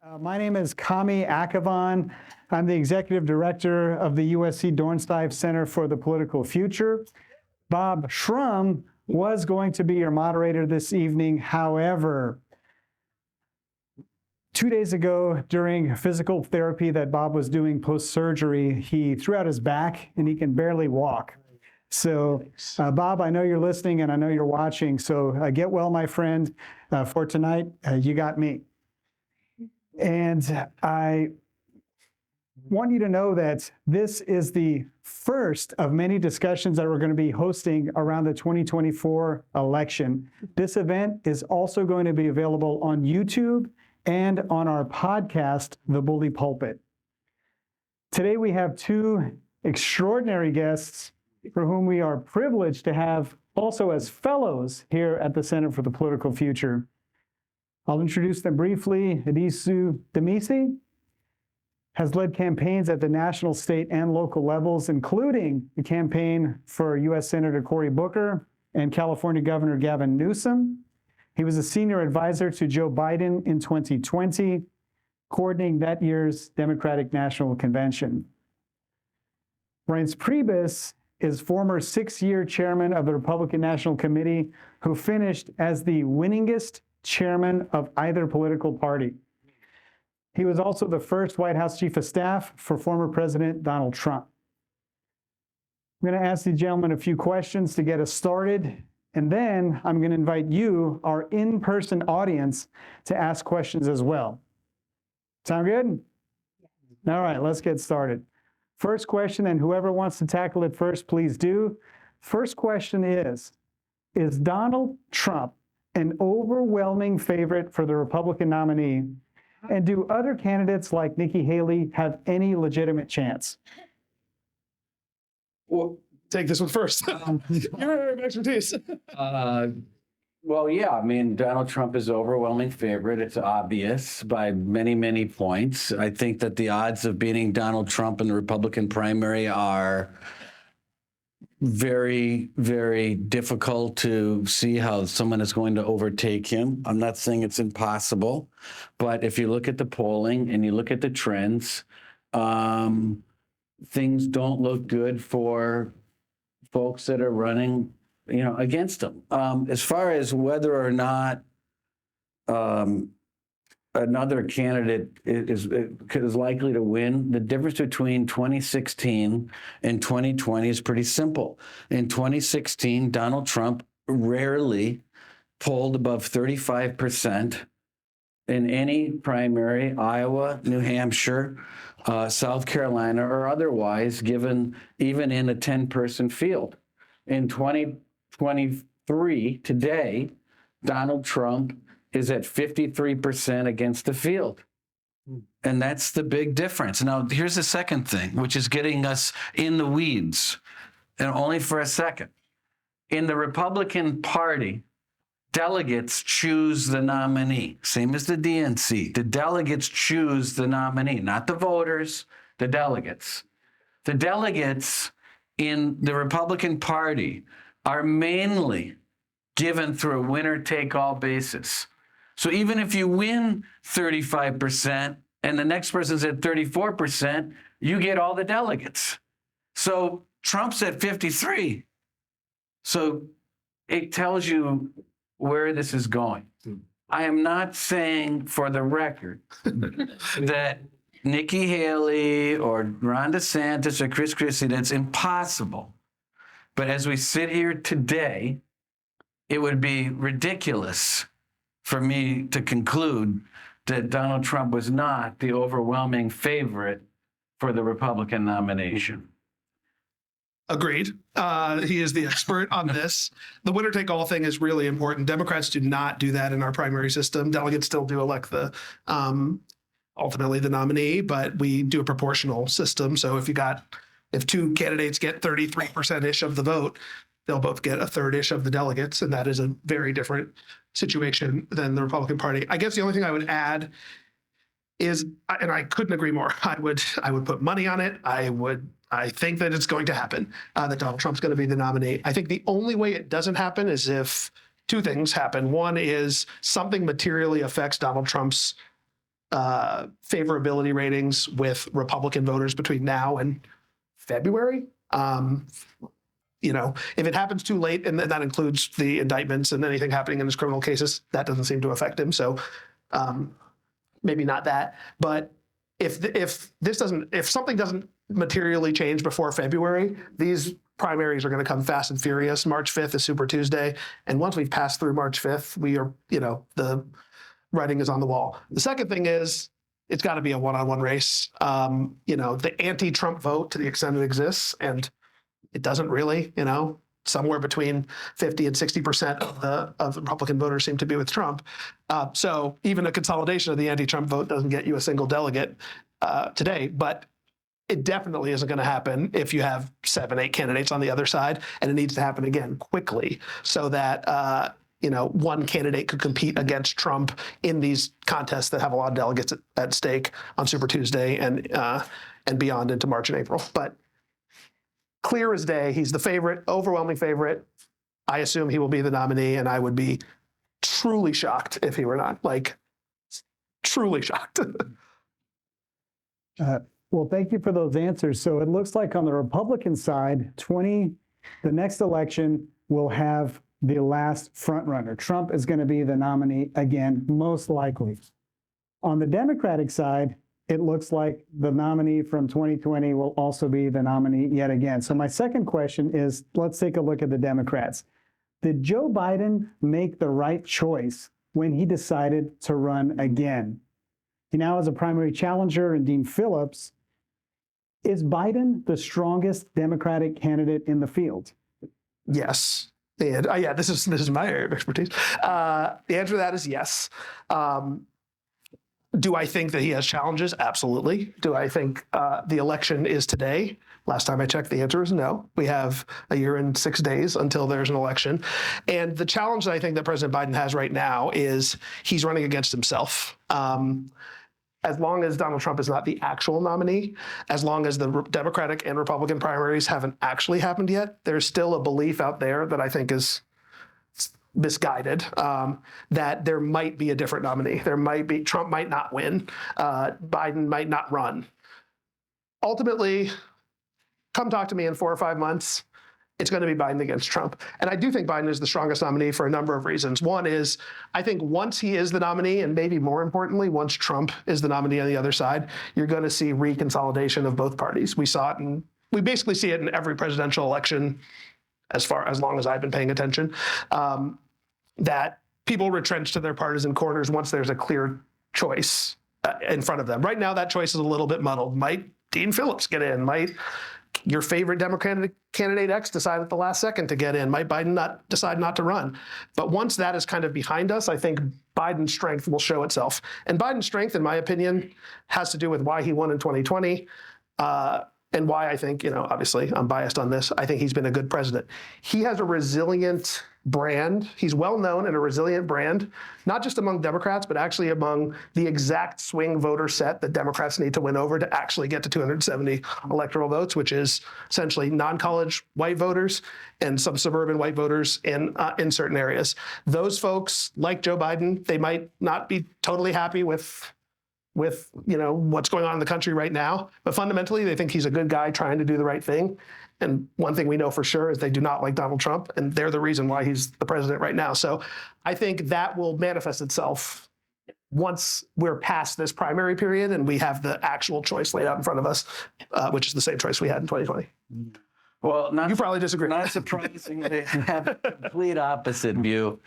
My name is Kamy Akhavan. I'm the Executive Director of the USC Dornsife Center for the Political Future. Bob Shrum was going to be your moderator this evening. However, 2 days ago, during physical therapy that Bob was doing post-surgery, he threw out his back and he can barely walk. So, Bob, I know you're listening and I know you're watching. So get well, my friend. For tonight, you got me. And I want you to know that this is the first of many discussions that we're going to be hosting around the 2024 election. This event is also going to be available on YouTube and on our podcast, The Bully Pulpit. Today we have two extraordinary guests for whom we are privileged to have also as fellows here at the Center for the Political Future. I'll introduce them briefly. Addisu Demissie has led campaigns at the national, state, and local levels, including the campaign for U.S. Senator Cory Booker and California Governor Gavin Newsom. He was a senior advisor to Joe Biden in 2020, coordinating that year's Democratic National Convention. Reince Priebus is former 6-year chairman of the Republican National Committee, who finished as the winningest chairman of either political party. He was also the first White House chief of staff for former President Donald Trump. I'm going to ask the gentlemen a few questions to get us started, and then I'm going to invite you, our in-person audience, to ask questions as well. Sound good? All right, let's get started. First question, and whoever wants to tackle it first, please do. First question is Donald Trump an overwhelming favorite for the Republican nominee? And do other candidates like Nikki Haley have any legitimate chance? Well, take this one first. Your expertise. Well, yeah, I mean, Donald Trump is overwhelming favorite. It's obvious by many, many points. I think that the odds of beating Donald Trump in the Republican primary are very, very difficult to see how someone is going to overtake him. I'm not saying it's impossible, but if you look at the polling and you look at the trends, things don't look good for folks that are running, against him. As far as whether or not another candidate is likely to win, the difference between 2016 and 2020 is pretty simple. In 2016, Donald Trump rarely polled above 35% in any primary, Iowa, New Hampshire, South Carolina, or otherwise, given even in a 10-person field. In 2023, today, Donald Trump is at 53% against the field. And that's the big difference. Now, here's the second thing, which is getting us in the weeds, and only for a second. In the Republican Party, delegates choose the nominee, same as the DNC. The delegates choose the nominee, not the voters, the delegates. The delegates in the Republican Party are mainly given through a winner-take-all basis. So even if you win 35% and the next person's at 34%, you get all the delegates. So Trump's at 53. So it tells you where this is going. I am not saying, for the record, that Nikki Haley or Ron DeSantis or Chris Christie, that's impossible. But as we sit here today, it would be ridiculous for me to conclude that Donald Trump was not the overwhelming favorite for the Republican nomination. Agreed. He is the expert on this. The winner-take-all thing is really important. Democrats do not do that in our primary system. Delegates still do elect the ultimately the nominee, but we do a proportional system. So if two candidates get 33%-ish of the vote, they'll both get a third-ish of the delegates, and that is a very different situation than the Republican Party. I guess the only thing I would add is, and I couldn't agree more, I would put money on it. I think that it's going to happen, that Donald Trump's going to be the nominee. I think the only way it doesn't happen is if two things happen. One is something materially affects Donald Trump's favorability ratings with Republican voters between now and February. If it happens too late, and that includes the indictments and anything happening in his criminal cases, that doesn't seem to affect him. So maybe not that. But if something doesn't materially change before February, these primaries are going to come fast and furious. March 5th is Super Tuesday. And once we've passed through March 5th, we are, the writing is on the wall. The second thing is it's got to be a one-on-one race. The anti-Trump vote, to the extent it exists, and it doesn't really, somewhere between 50 and 60% of the Republican voters seem to be with Trump. So even a consolidation of the anti-Trump vote doesn't get you a single delegate today. But it definitely isn't going to happen if you have 7, 8 candidates on the other side, and it needs to happen again quickly so that one candidate could compete against Trump in these contests that have a lot of delegates at stake on Super Tuesday and beyond into March and April. But clear as day, he's the favorite, overwhelming favorite. I assume he will be the nominee, and I would be truly shocked if he were not. Truly shocked. Well, thank you for those answers. So it looks like on the Republican side, the next election will have the last front runner. Trump is going to be the nominee again, most likely. On the Democratic side, it looks like the nominee from 2020 will also be the nominee yet again. So my second question is, let's take a look at the Democrats. Did Joe Biden make the right choice when he decided to run again? He now has a primary challenger in Dean Phillips. Is Biden the strongest Democratic candidate in the field? Yes. And this is my area of expertise. The answer to that is yes. Do I think that he has challenges? Absolutely. Do I think the election is today? Last time I checked, the answer is no. We have a year and 6 days until there's an election. And the challenge that I think that President Biden has right now is he's running against himself. As long as Donald Trump is not the actual nominee, as long as the Democratic and Republican primaries haven't actually happened yet, there's still a belief out there that I think is misguided, that there might be a different nominee. Trump might not win. Biden might not run. Ultimately, come talk to me in 4 or 5 months. It's going to be Biden against Trump. And I do think Biden is the strongest nominee for a number of reasons. One is, I think once he is the nominee, and maybe more importantly, once Trump is the nominee on the other side, you're going to see reconsolidation of both parties. We saw it, and we basically see it in every presidential election as long as I've been paying attention, that people retrench to their partisan corners once there's a clear choice in front of them. Right now, that choice is a little bit muddled. Might Dean Phillips get in? Might your favorite Democratic candidate X decide at the last second to get in? Might Biden decide not to run? But once that is kind of behind us, I think Biden's strength will show itself. And Biden's strength, in my opinion, has to do with why he won in 2020, and why I think, obviously I'm biased on this, I think he's been a good president. He has a resilient brand. He's well known and a resilient brand, not just among Democrats, but actually among the exact swing voter set that Democrats need to win over to actually get to 270 electoral votes, which is essentially non-college white voters and some suburban white voters in certain areas. Those folks, like Joe Biden, they might not be totally happy with what's going on in the country right now, but fundamentally they think he's a good guy trying to do the right thing. And one thing we know for sure is they do not like Donald Trump, and they're the reason why he's the president right now. So I think that will manifest itself once we're past this primary period and we have the actual choice laid out in front of us, which is the same choice we had in 2020. Well, You probably disagree. Not surprisingly, I have a complete opposite view.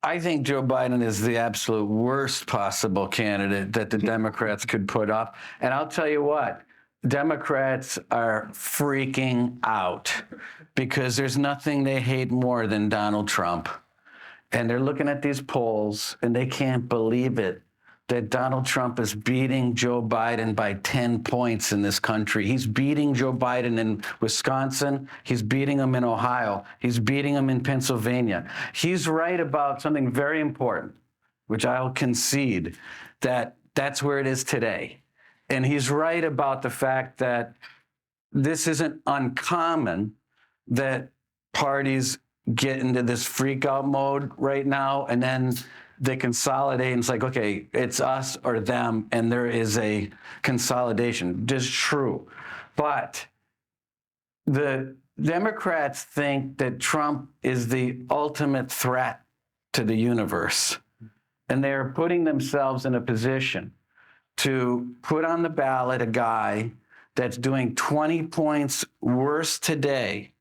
I think Joe Biden is the absolute worst possible candidate that the Democrats could put up. And I'll tell you what, Democrats are freaking out because there's nothing they hate more than Donald Trump. And they're looking at these polls and they can't believe it, that Donald Trump is beating Joe Biden by 10 points in this country. He's beating Joe Biden in Wisconsin. He's beating him in Ohio. He's beating him in Pennsylvania. He's right about something very important, which I'll concede, that that's where it is today. And he's right about the fact that this isn't uncommon that parties get into this freak out mode right now, and then they consolidate and it's like, okay, it's us or them, and there is a consolidation. Just true. But the Democrats think that Trump is the ultimate threat to the universe. And they're putting themselves in a position to put on the ballot a guy that's doing 20 points worse today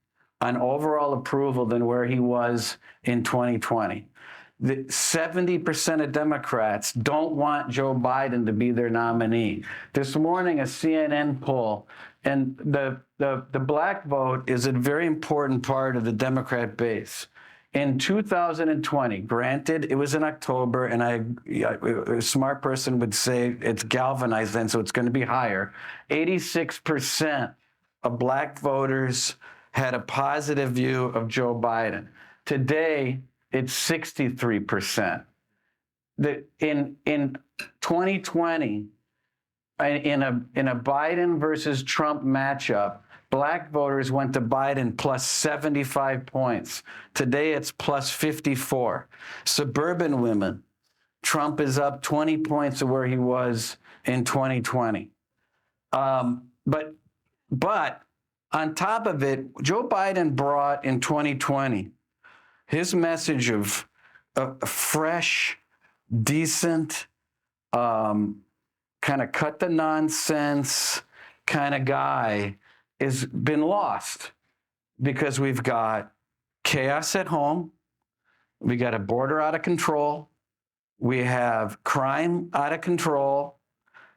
on overall approval than where he was in 2020. 70% of Democrats don't want Joe Biden to be their nominee. This morning, a CNN poll, and the black vote is a very important part of the Democrat base. In 2020, granted, it was in October, and a smart person would say it's galvanized then, so it's going to be higher. 86% of black voters had a positive view of Joe Biden. Today, it's 63%. In 2020, in a Biden versus Trump matchup, black voters went to Biden plus 75 points. Today, it's plus 54. Suburban women, Trump is up 20 points to where he was in 2020. But on top of it, Joe Biden brought in 2020 his message of a fresh, decent, kind of cut the nonsense kind of guy has been lost because we've got chaos at home, we got a border out of control, we have crime out of control,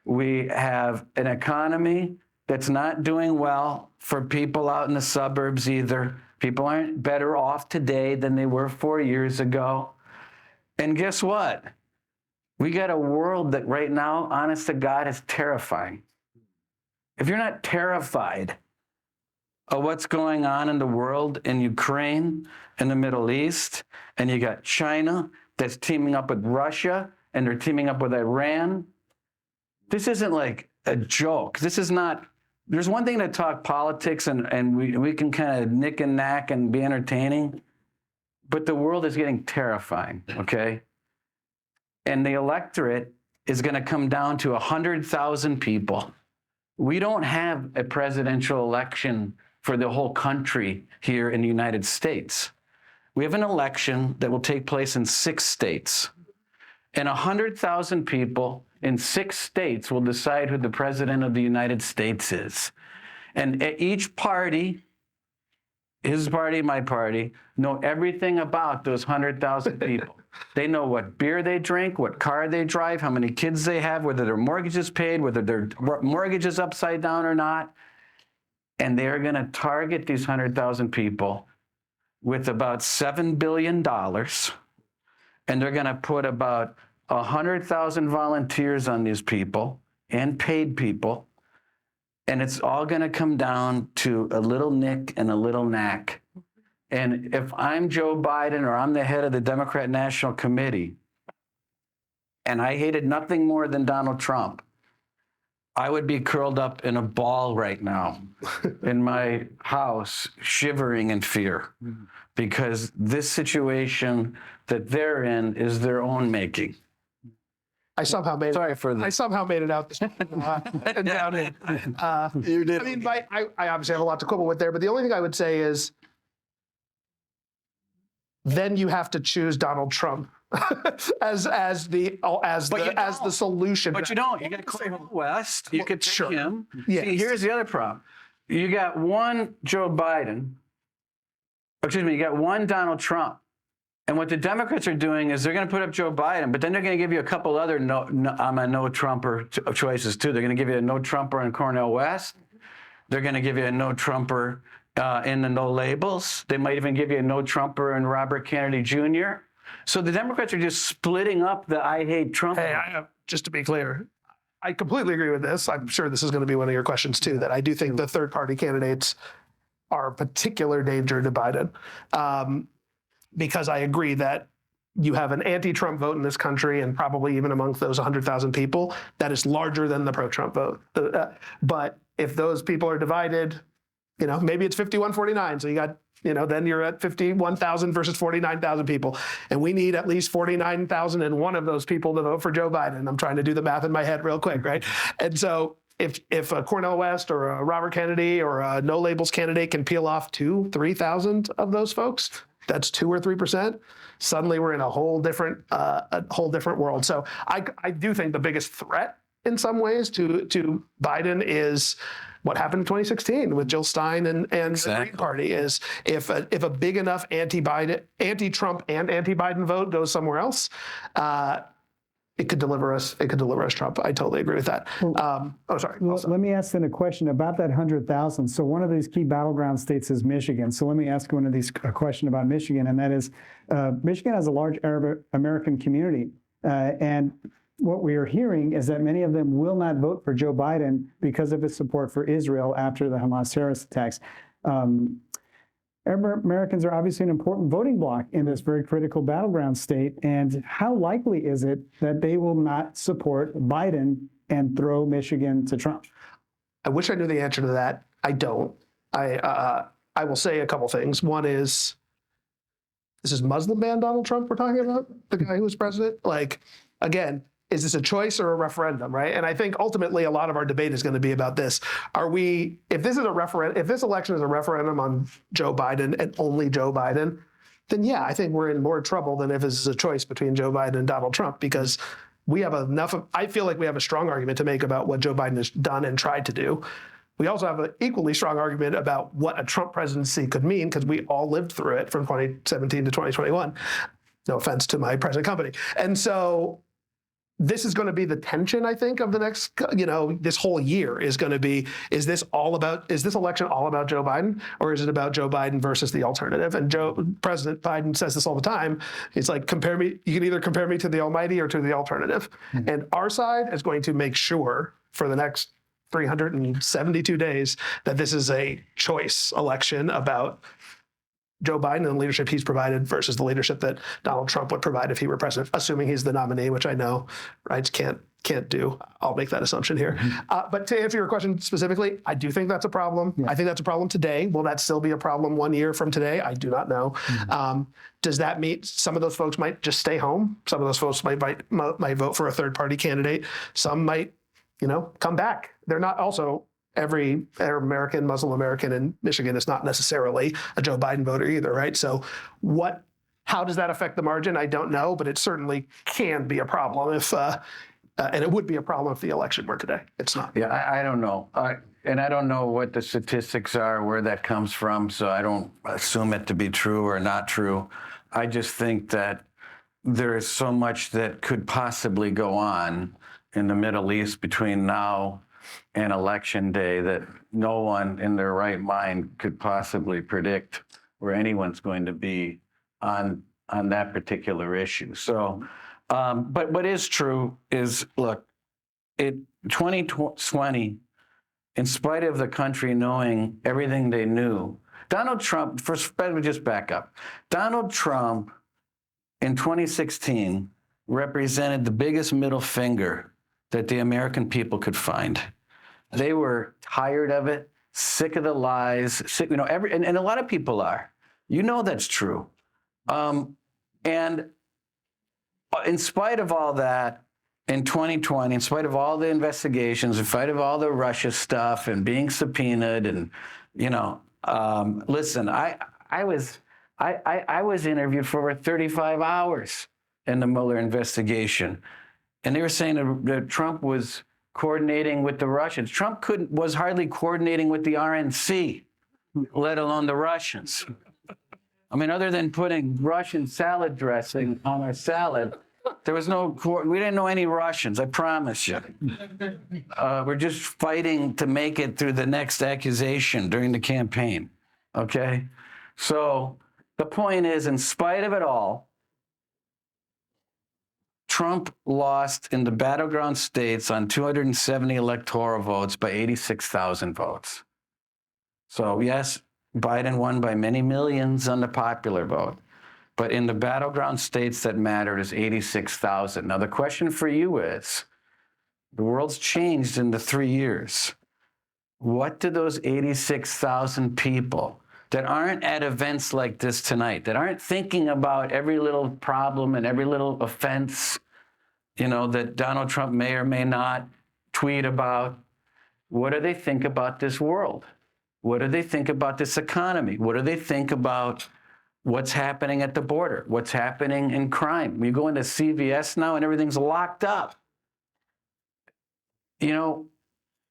we have an economy that's not doing well for people out in the suburbs either. People aren't better off today than they were 4 years ago. And guess what? We got a world that right now, honest to God, is terrifying. If you're not terrified of what's going on in the world, in Ukraine, in the Middle East, and you got China that's teaming up with Russia, and they're teaming up with Iran, this isn't like a joke. This is not, there's one thing to talk politics and we can kind of nick and knack and be entertaining, but the world is getting terrifying, okay? And the electorate is going to come down to 100,000 people. We don't have a presidential election for the whole country here in the United States. We have an election that will take place in 6 states. And 100,000 people in 6 states will decide who the president of the United States is. And each party, his party, my party, know everything about those 100,000 people. They know what beer they drink, what car they drive, how many kids they have, whether their mortgage is paid, whether their mortgage is upside down or not. And they're going to target these 100,000 people with about $7 billion. And they're going to put about 100,000 volunteers on these people and paid people. And it's all going to come down to a little nick and a little knack. And if I'm Joe Biden or I'm the head of the Democrat National Committee, and I hated nothing more than Donald Trump, I would be curled up in a ball right now in my house, shivering in fear, because this situation that they're in is their own making. I somehow made it out this and down in. You did. I mean, I obviously have a lot to quibble with there, but the only thing I would say is then you have to choose Donald Trump as the solution. But you don't. You got Cornel West. You could take him. Yes. See, here's the other problem. You got one Joe Biden. Excuse me. You got one Donald Trump. And what the Democrats are doing is they're going to put up Joe Biden, but then they're going to give you a couple other no Trumper choices too. They're going to give you a no Trumper in Cornel West. They're going to give you a no Trumper in the no labels. They might even give you a no Trumper in Robert Kennedy Jr. So the Democrats are just splitting up the I hate Trump. Hey, just to be clear, I completely agree with this. I'm sure this is going to be one of your questions too, that I do think the third party candidates are a particular danger to Biden. Because I agree that you have an anti-Trump vote in this country, and probably even amongst those 100,000 people, that is larger than the pro-Trump vote. But if those people are divided, maybe it's 51-49. So you got then you're at 51,000 versus 49,000 people. And we need at least 49,001 of those people to vote for Joe Biden. I'm trying to do the math in my head real quick, right? And so if a Cornel West or a Robert Kennedy or a no labels candidate can peel off 2,000-3,000 of those folks, that's 2 or 3%. Suddenly we're in a whole different world. So I do think the biggest threat in some ways to Biden is what happened in 2016 with Jill Stein and the Green Party. Is if a big enough anti-Trump and anti-Biden vote goes somewhere else, it could deliver us Trump. I totally agree with that. Sorry. Well, let me ask then a question about that 100,000. So one of these key battleground states is Michigan. So let me ask a question about Michigan, and that is, Michigan has a large Arab American community, and what we are hearing is that many of them will not vote for Joe Biden because of his support for Israel after the Hamas terrorist attacks. Arab Americans are obviously an important voting bloc in this very critical battleground state. And how likely is it that they will not support Biden and throw Michigan to Trump? I wish I knew the answer to that. I don't. I will say a couple things. One is, this is Muslim ban Donald Trump we're talking about, the guy who was president. Like, again, is this a choice or a referendum, right? And I think ultimately a lot of our debate is going to be about this. If this election is a referendum on Joe Biden and only Joe Biden, then yeah, I think we're in more trouble than if this is a choice between Joe Biden and Donald Trump, because we have I feel like we have a strong argument to make about what Joe Biden has done and tried to do. We also have an equally strong argument about what a Trump presidency could mean, because we all lived through it from 2017 to 2021. No offense to my present company. And so this is going to be the tension, I think, of the next, this whole year is going to be, is this election all about Joe Biden, or is it about Joe Biden versus the alternative? And President Biden says this all the time. He's like, you can either compare me to the almighty or to the alternative. Mm-hmm. And our side is going to make sure for the next 372 days that this is a choice election about Joe Biden and the leadership he's provided versus the leadership that Donald Trump would provide if he were president, assuming he's the nominee, which I know Reince can't do. I'll make that assumption here. Mm-hmm. But to answer your question specifically, I do think that's a problem. Yeah. I think that's a problem today. Will that still be a problem 1 year from today? I do not know. Mm-hmm. Does that mean some of those folks might just stay home? Some of those folks might vote for a third-party candidate. Some might, come back. They're not also... Every Arab American, Muslim American in Michigan is not necessarily a Joe Biden voter either, right? So how does that affect the margin? I don't know, but it certainly can be a problem and it would be a problem if the election were today. It's not. Yeah, I don't know. And I don't know what the statistics are, where that comes from, so I don't assume it to be true or not true. I just think that there is so much that could possibly go on in the Middle East between now and election day that no one in their right mind could possibly predict where anyone's going to be on that particular issue. So, but what is true is, look, 2020, in spite of the country knowing everything they knew, Donald Trump, first, let me just back up. Donald Trump in 2016 represented the biggest middle finger that the American people could find. They were tired of it, sick of the lies, sick, and a lot of people are. That's true. And in spite of all that, in 2020, in spite of all the investigations, in spite of all the Russia stuff and being subpoenaed, and listen, I was interviewed for over 35 hours in the Mueller investigation, and they were saying that Trump was coordinating with the Russians. Trump was hardly coordinating with the RNC, let alone the Russians. I mean, other than putting Russian salad dressing on our salad, there was we didn't know any Russians, I promise you. We're just fighting to make it through the next accusation during the campaign, okay? So the point is, in spite of it all, Trump lost in the battleground states on 270 electoral votes by 86,000 votes. So yes, Biden won by many millions on the popular vote, but in the battleground states that mattered is 86,000. Now the question for you is, the world's changed in the 3 years. What do those 86,000 people that aren't at events like this tonight, that aren't thinking about every little problem and every little offense, that Donald Trump may or may not tweet about, what do they think about this world? What do they think about this economy? What do they think about what's happening at the border? What's happening in crime? You go into CVS now and everything's locked up.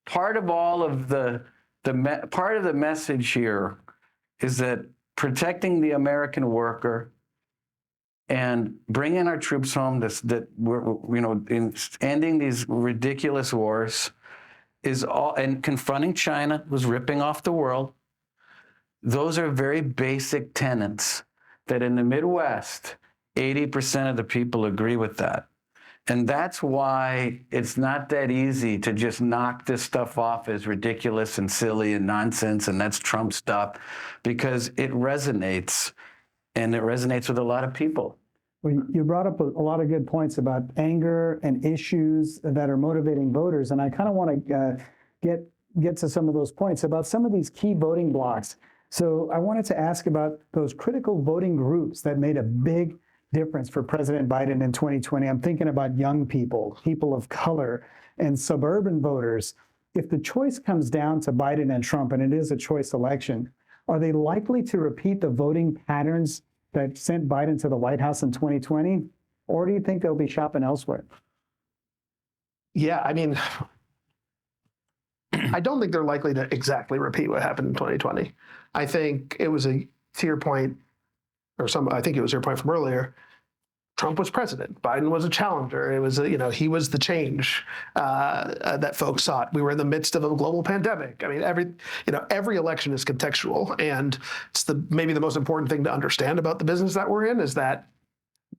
Part of all of part of the message here is that protecting the American worker and bringing our troops home, that we're, in ending these ridiculous wars, is all, and confronting China, who's ripping off the world. Those are very basic tenets that in the Midwest, 80% of the people agree with that. And that's why it's not that easy to just knock this stuff off as ridiculous and silly and nonsense, and that's Trump stuff, because it resonates, and it resonates with a lot of people. Well, you brought up a lot of good points about anger and issues that are motivating voters, and I kind of want to get to some of those points about some of these key voting blocks. So I wanted to ask about those critical voting groups that made a big difference for President Biden in 2020. I'm thinking about young people, people of color, and suburban voters. If the choice comes down to Biden and Trump, and it is a choice election, are they likely to repeat the voting patterns that sent Biden to the White House in 2020? Or do you think they'll be shopping elsewhere? Yeah, I mean, I don't think they're likely to exactly repeat what happened in 2020. I think it was to your point, I think it was your point from earlier. Trump was president. Biden was a challenger. It was, he was the change that folks sought. We were in the midst of a global pandemic. I mean, every election is contextual, and it's maybe the most important thing to understand about the business that we're in is that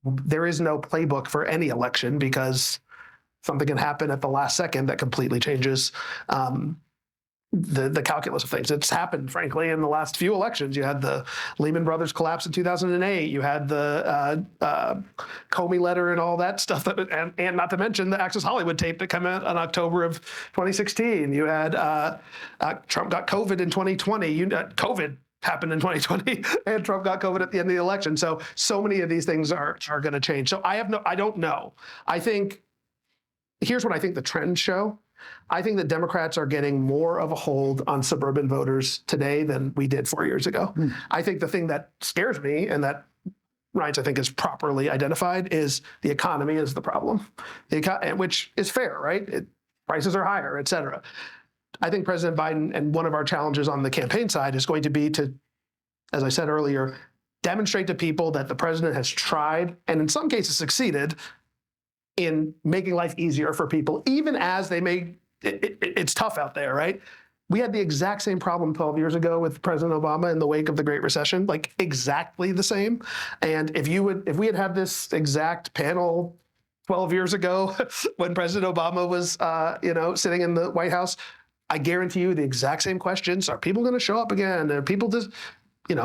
there is no playbook for any election, because something can happen at the last second that completely changes the calculus of things. It's happened, frankly, in the last few elections. You had the Lehman Brothers collapse in 2008. You had the Comey letter and all that stuff, and not to mention the Access Hollywood tape that came out in October of 2016. You had Trump got COVID in 2020. COVID happened in 2020, and Trump got COVID at the end of the election. So many of these things are going to change. So I don't know. Here's what I think the trends show. I think that Democrats are getting more of a hold on suburban voters today than we did 4 years ago. I think the thing that scares me, and that Reince, I think, is properly identified, is the economy is the problem, which is fair, right? Prices are higher, et cetera. I think President Biden, and one of our challenges on the campaign side, is going to be to, as I said earlier, demonstrate to people that the president has tried, and in some cases succeeded, in making life easier for people, even as it's tough out there, right? We had the exact same problem 12 years ago with President Obama in the wake of the Great Recession, like exactly the same. And if we had this exact panel 12 years ago when President Obama was, sitting in the White House, I guarantee you the exact same questions. Are people going to show up again? Are people just, we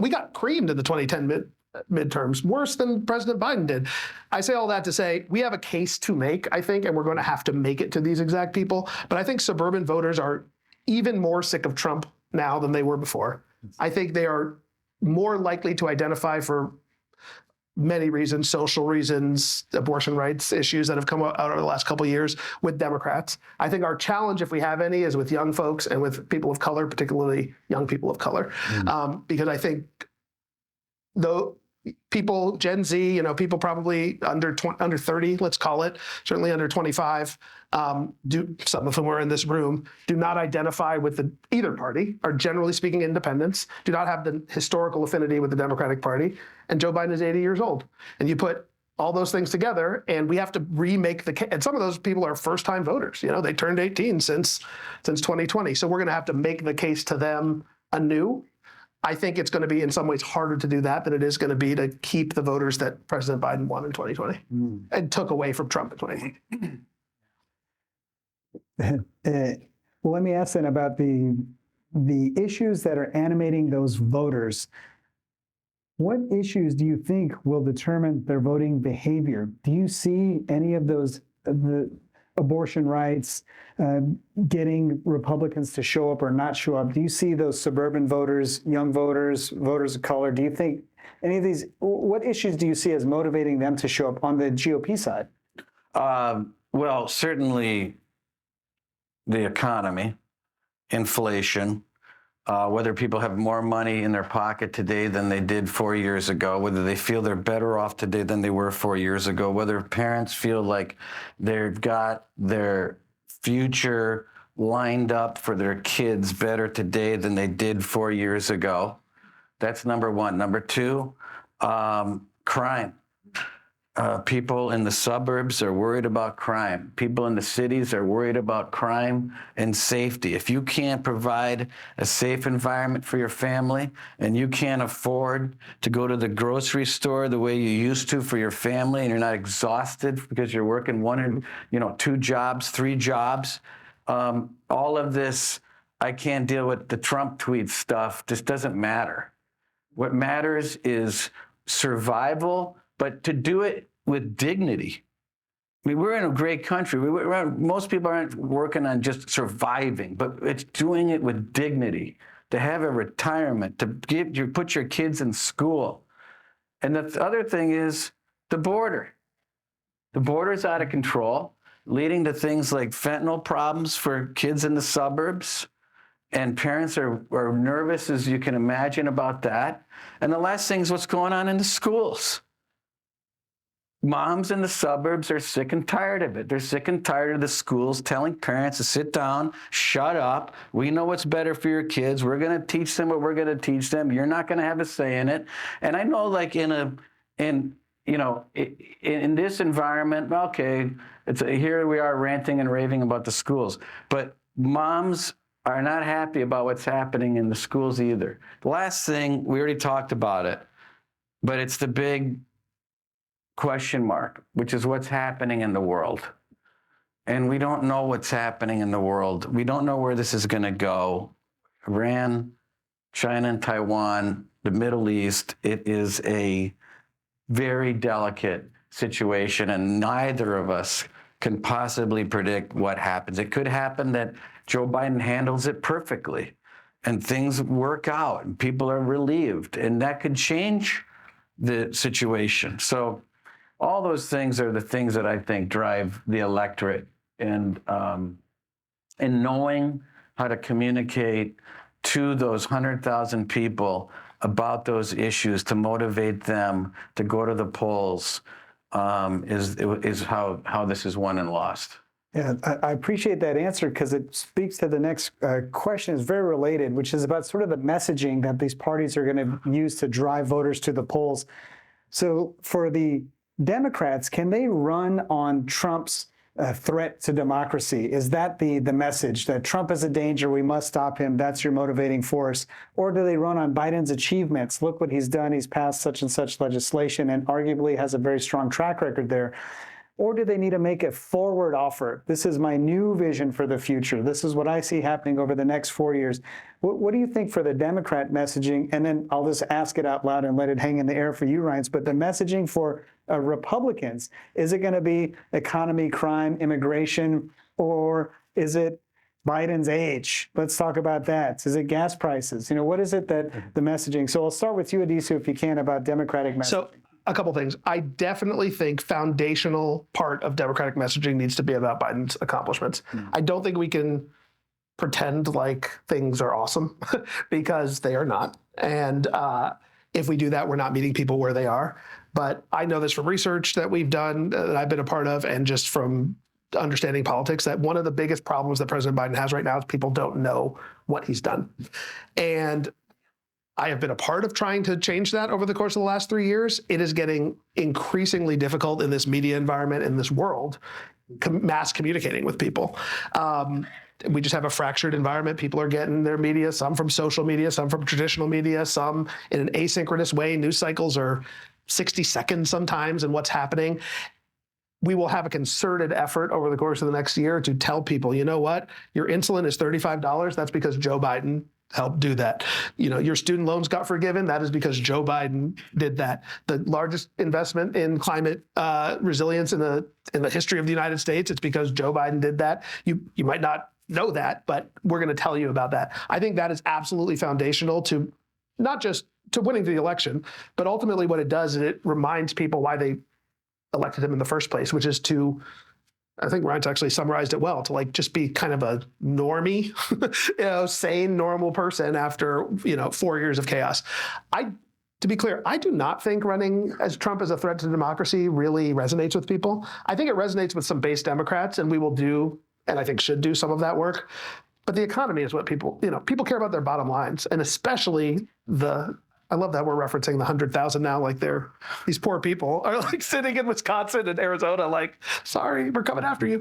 got creamed in the 2010 midterms, worse than President Biden did. I say all that to say we have a case to make, I think, and we're going to have to make it to these exact people. But I think suburban voters are even more sick of Trump now than they were before. I think they are more likely to identify for many reasons, social reasons, abortion rights issues that have come out over the last couple of years with Democrats. I think our challenge, if we have any, is with young folks and with people of color, particularly young people of color, because I think though people, Gen Z, people probably under 30, let's call it, certainly under 25, some of whom are in this room, do not identify with either party, are generally speaking independents, do not have the historical affinity with the Democratic Party, and Joe Biden is 80 years old. And you put all those things together, and we have to remake the case. And some of those people are first-time voters. They turned 18 since 2020. So we're going to have to make the case to them anew. I think it's going to be in some ways harder to do that than it is going to be to keep the voters that President Biden won in 2020 and took away from Trump in 2020. Well, let me ask then about the issues that are animating those voters. What issues do you think will determine their voting behavior? Do you see any of those, abortion rights, getting Republicans to show up or not show up. Do you see those suburban voters, young voters, voters of color? Do you think any of these, what issues do you see as motivating them to show up on the GOP side? Well, certainly the economy, inflation, whether people have more money in their pocket today than they did 4 years ago, whether they feel they're better off today than they were 4 years ago, whether parents feel like they've got their future lined up for their kids better today than they did 4 years ago. That's number one. Number two, crime. People in the suburbs are worried about crime. People in the cities are worried about crime and safety. If you can't provide a safe environment for your family and you can't afford to go to the grocery store the way you used to for your family, and you're not exhausted because you're working one or 2 jobs, 3 jobs, all of this, I can't deal with the Trump tweet stuff, just doesn't matter. What matters is survival, but to do it with dignity. I mean, we're in a great country. Most people aren't working on just surviving, but it's doing it with dignity, to have a retirement, to put your kids in school. And the other thing is the border. The border is out of control, leading to things like fentanyl problems for kids in the suburbs. And parents are nervous, as you can imagine, about that. And the last thing is what's going on in the schools. Moms in the suburbs are sick and tired of it. They're sick and tired of the schools telling parents to sit down, shut up. We know what's better for your kids. We're going to teach them what we're going to teach them. You're not going to have a say in it. And I know, like in this environment, okay, here we are ranting and raving about the schools, but moms are not happy about what's happening in the schools either. The last thing, we already talked about it, but it's the big question mark, which is what's happening in the world. And we don't know what's happening in the world. We don't know where this is going to go. Iran, China and Taiwan, the Middle East, it is a very delicate situation, and neither of us can possibly predict what happens. It could happen that Joe Biden handles it perfectly and things work out and people are relieved, and that could change the situation. So all those things are the things that I think drive the electorate, and knowing how to communicate to those 100,000 people about those issues to motivate them to go to the polls is how this is won and lost. Yeah, I appreciate that answer, because it speaks to the next question. Is very related, which is about sort of the messaging that these parties are going to use to drive voters to the polls. So for the Democrats, can they run on Trump's threat to democracy? Is that the message, that Trump is a danger, we must stop him, that's your motivating force? Or do they run on Biden's achievements? Look what he's done, he's passed such and such legislation and arguably has a very strong track record there. Or do they need to make a forward offer? This is my new vision for the future. This is what I see happening over the next 4 years. What do you think for the Democrat messaging? And then I'll just ask it out loud and let it hang in the air for you, Reince. But the messaging for Republicans, is it going to be economy, crime, immigration, or is it Biden's age? Let's talk about that. Is it gas prices? What is it that the messaging? So I'll start with you, Addisu, if you can, about Democratic messaging. So a couple things. I definitely think foundational part of Democratic messaging needs to be about Biden's accomplishments. I don't think we can pretend like things are awesome because they are not. And if we do that, we're not meeting people where they are. But I know this from research that we've done, that I've been a part of, and just from understanding politics, that one of the biggest problems that President Biden has right now is people don't know what he's done. And I have been a part of trying to change that over the course of the last 3 years. It is getting increasingly difficult in this media environment, in this world, mass communicating with people. We just have a fractured environment. People are getting their media, some from social media, some from traditional media, some in an asynchronous way. News cycles are 60 seconds sometimes in what's happening. We will have a concerted effort over the course of the next year to tell people, you know what, your insulin is $35. That's because Joe Biden helped do that. Your student loans got forgiven. That is because Joe Biden did that. The largest investment in climate resilience in the history of the United States. It's because Joe Biden did that. You might not know that, but we're going to tell you about that. I think that is absolutely foundational to not just to winning the election, but ultimately what it does is it reminds people why they elected him in the first place, which is to, I think Reince actually summarized it well, to like just be kind of a normie, sane, normal person after, 4 years of chaos. To be clear, I do not think running as Trump as a threat to democracy really resonates with people. I think it resonates with some base Democrats, and we will do, and I think should do some of that work. But the economy is what people care about their bottom lines, and especially I love that we're referencing the 100,000 now, like these poor people are like sitting in Wisconsin and Arizona, like, sorry, we're coming after you.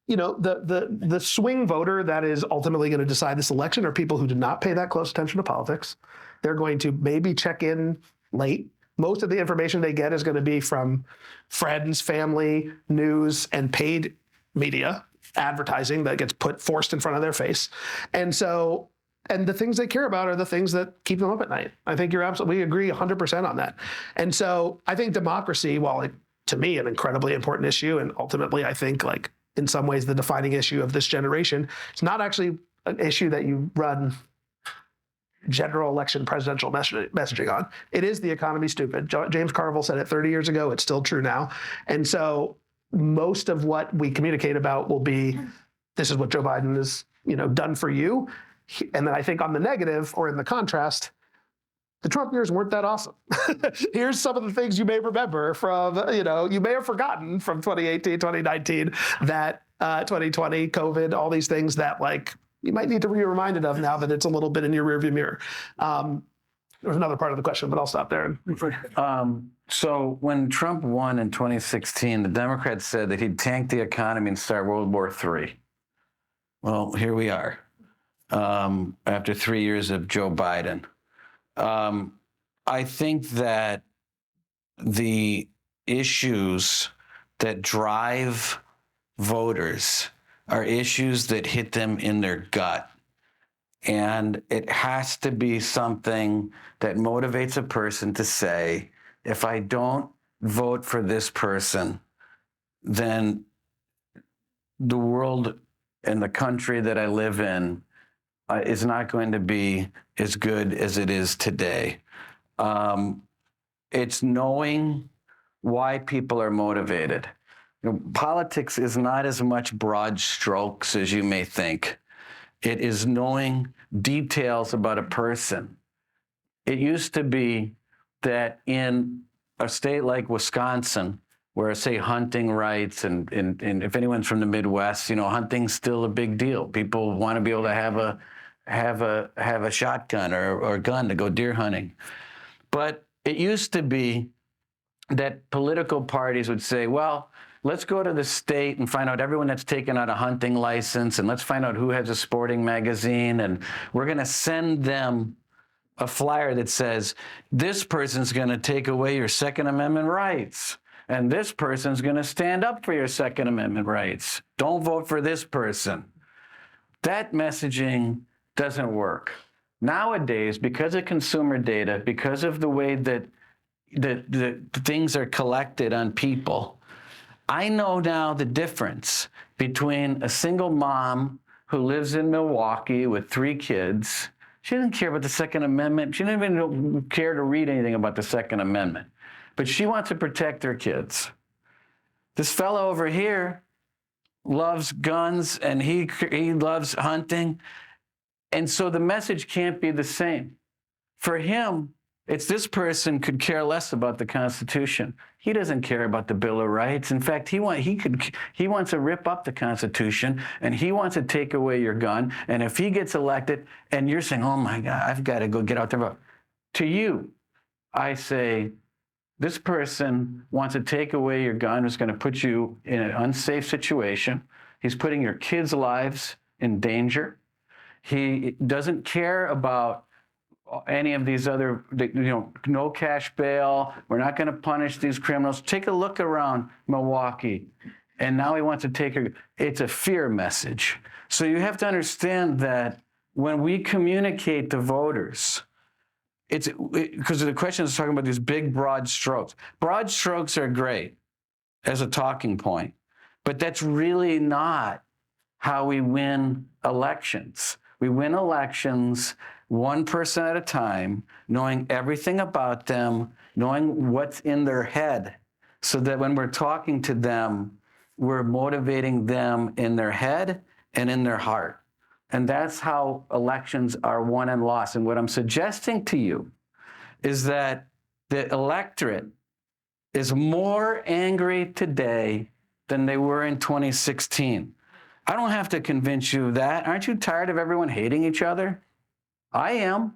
The swing voter that is ultimately going to decide this election are people who do not pay that close attention to politics. They're going to maybe check in late. Most of the information they get is going to be from friends, family, news, and paid media, advertising that gets forced in front of their face. And the things they care about are the things that keep them up at night. I think we agree 100% on that. And so I think democracy, while to me, an incredibly important issue, and ultimately I think like in some ways the defining issue of this generation, it's not actually an issue that you run general election presidential messaging on. It is the economy stupid. James Carville said it 30 years ago. It's still true now. And so most of what we communicate about will be, this is what Joe Biden has done for you. And then I think on the negative or in the contrast, the Trump years weren't that awesome. Here's some of the things you may remember from, you may have forgotten from 2018, 2019, that 2020, COVID, all these things that like you might need to be reminded of now that it's a little bit in your rearview mirror. There's another part of the question, but I'll stop there. So when Trump won in 2016, the Democrats said that he'd tank the economy and start World War III. Well, here we are. After 3 years of Joe Biden. I think that the issues that drive voters are issues that hit them in their gut. And it has to be something that motivates a person to say, if I don't vote for this person, then the world and the country that I live in is not going to be as good as it is today. It's knowing why people are motivated. Politics is not as much broad strokes as you may think. It is knowing details about a person. It used to be that in a state like Wisconsin, where say hunting rights and if anyone's from the Midwest, hunting's still a big deal. People want to be able to have a shotgun or a gun to go deer hunting. But it used to be that political parties would say, well, let's go to the state and find out everyone that's taken out a hunting license, and let's find out who has a sporting magazine, and we're going to send them a flyer that says, this person's going to take away your Second Amendment rights, and this person's going to stand up for your Second Amendment rights. Don't vote for this person. That messaging doesn't work. Nowadays, because of consumer data, because of the way that things are collected on people, I know now the difference between a single mom who lives in Milwaukee with 3 kids. She doesn't care about the Second Amendment. She doesn't even care to read anything about the Second Amendment. But she wants to protect her kids. This fellow over here loves guns and he loves hunting. And so the message can't be the same. For him, it's this person could care less about the Constitution. He doesn't care about the Bill of Rights. In fact, he wants to rip up the Constitution, and he wants to take away your gun. And if he gets elected, and you're saying, "Oh my God, I've got to go get out there," vote. To you, I say, this person wants to take away your gun. Is going to put you in an unsafe situation. He's putting your kids' lives in danger. He doesn't care about any of these other, no cash bail. We're not going to punish these criminals. Take a look around Milwaukee And now he wants to take her. It's a fear message. So you have to understand that when we communicate to voters, because the question is talking about these big, broad strokes. Broad strokes are great as a talking point, but that's really not how we win elections. We win elections one person at a time, knowing everything about them, knowing what's in their head, so that when we're talking to them, we're motivating them in their head and in their heart. And that's how elections are won and lost. And what I'm suggesting to you is that the electorate is more angry today than they were in 2016. I don't have to convince you of that. Aren't you tired of everyone hating each other? I am.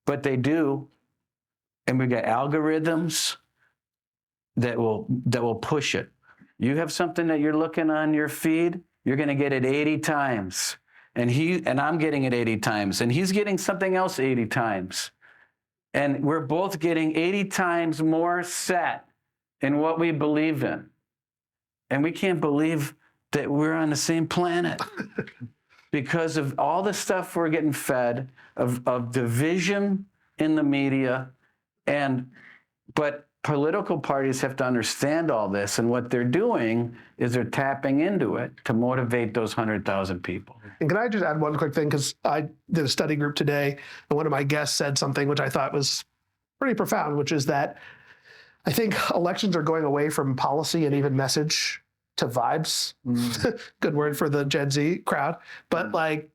But they do. And we got algorithms that will push it. You have something that you're looking on your feed, you're going to get it 80 times. And I'm getting it 80 times. And he's getting something else 80 times. And we're both getting 80 times more set in what we believe in. And we can't believe that we're on the same planet because of all the stuff we're getting fed, of division in the media. But political parties have to understand all this, and what they're doing is they're tapping into it to motivate those 100,000 people. And can I just add one quick thing? Because I did a study group today, and one of my guests said something which I thought was pretty profound, which is that I think elections are going away from policy and even message to vibes. Good word for the Gen Z crowd. But I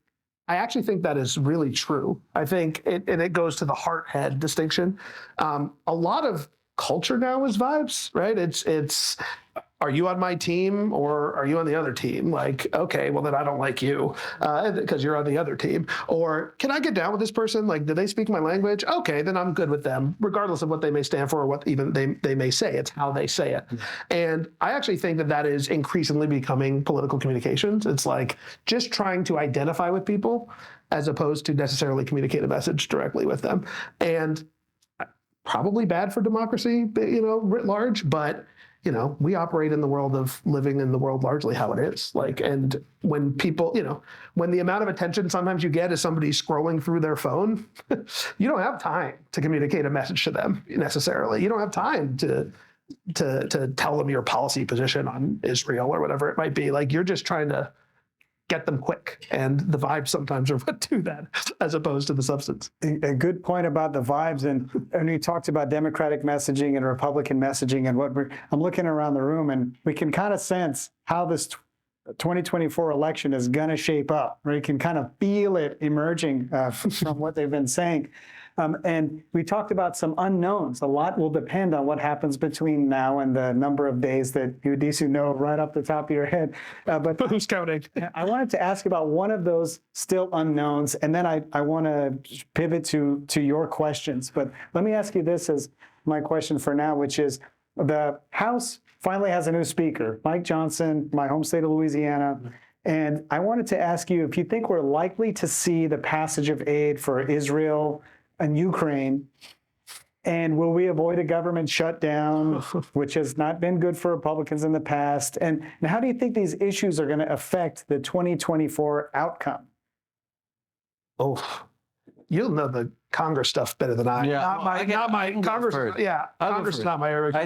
actually think that is really true. I think it goes to the heart-head distinction. A lot of culture now is vibes, right? It's are you on my team or are you on the other team? Okay, well then I don't like you because you're on the other team. Or can I get down with this person? Do they speak my language? Okay, then I'm good with them, regardless of what they may stand for or what even they may say. It's how they say it. And I actually think that is increasingly becoming political communications. It's just trying to identify with people as opposed to necessarily communicate a message directly with them. And probably bad for democracy, writ large, but we operate in the world of living in the world largely how it is. And when people, when the amount of attention sometimes you get is somebody scrolling through their phone, you don't have time to communicate a message to them necessarily. You don't have time to tell them your policy position on Israel or whatever it might be. You're just trying to get them quick. And the vibes sometimes are what do that as opposed to the substance. A good point about the vibes. And you talked about Democratic messaging and Republican messaging and I'm looking around the room and we can kind of sense how this 2024 election is going to shape up, right? You can kind of feel it emerging from what they've been saying. And we talked about some unknowns. A lot will depend on what happens between now and the number of days that you, Addisu, know right off the top of your head. But who's counting? I wanted to ask about one of those still unknowns, and then I want to pivot to your questions. But let me ask you this as my question for now, which is the House finally has a new speaker, Mike Johnson, my home state of Louisiana. And I wanted to ask you if you think we're likely to see the passage of aid for Israel and Ukraine, and will we avoid a government shutdown, which has not been good for Republicans in the past? And how do you think these issues are going to affect the 2024 outcome? Oh, you'll know the Congress stuff better than I. Yeah, Not my Congress. Yeah, Congress is not my area. I